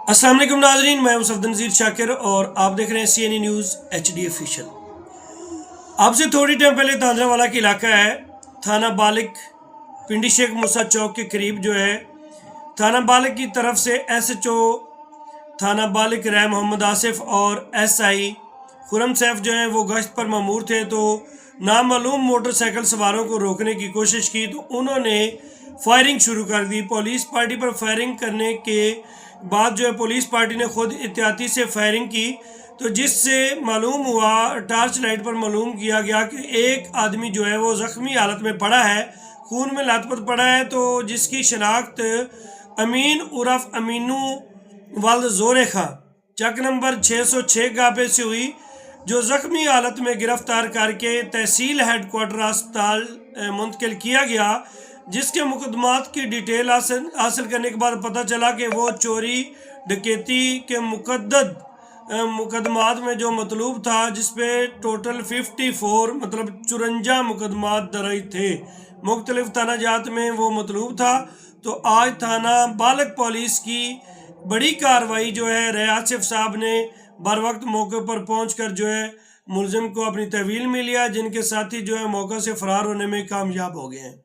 अस्सलाम वालेकुम नाजरीन, मैं हूं सफदर नज़ीर शाकिर और आप देख रहे हैं CNE न्यूज़ HD ऑफिशियल। आपसे थोड़ी टाइम पहले तांजरावाला का इलाका है, थाना बालिक पिंडी शेख मूसा चौक के करीब जो है, थाना बालिक की तरफ से SHO थाना बालिक रैम मोहम्मद आसिफ और SI खुरम सैफ जो है वो गश्त पर मामूर थे, तो नामालूम मोटरसाइकिल सवारों को रोकने की कोशिश की तो उन्होंने फायरिंग शुरू कर दी। पुलिस पार्टी पर फायरिंग करने के बाद जो है पुलिस पार्टी ने खुद एहतियाती से फायरिंग की, तो जिससे मालूम हुआ, टार्च लाइट पर मालूम किया गया कि एक आदमी जो है वो ज़ख्मी हालत में पड़ा है, खून में लथपथ पड़ा है, तो जिसकी शनाख्त अमीन उर्फ अमीनू वल्द जोरे खां चक नंबर 606 गापे से हुई, जो ज़ख्मी हालत में गिरफ्तार करके तहसील हेडक्वार्टर अस्पताल मुंतकिल किया गया, जिसके मुकदमात की डिटेल हासिल करने के बाद पता चला कि वो चोरी डकैती के मुकदमात में जो मतलूब था, जिसपे टोटल 54 मतलब 54 मुकदमात दर्ज थे, मुख्तलिफ थाना जात में वो मतलूब था। तो आज थाना बालिक पुलिस की बड़ी कार्रवाई जो है, आसिफ साहब ने बर वक्त मौके पर पहुंचकर जो है मुलजिम को अपनी तहवील में लिया, जिनके साथी जो है मौके से फरार होने में कामयाब हो गए हैं।